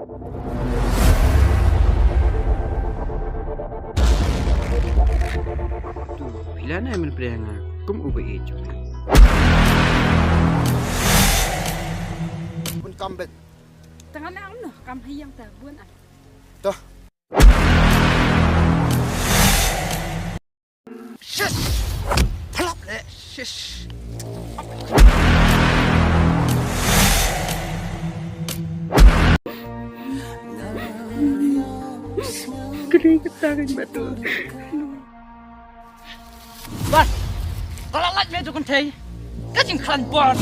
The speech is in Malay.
Tu, pila na man pre nga kum ubay ejo. Pun kambet. Tengah nak ano, kamhi yang terbuan ah. Toh. Shush. Pelap le. Shush. Keringet tangan batu. Bas, kalau lat me tu kan thei, kacing kran buat.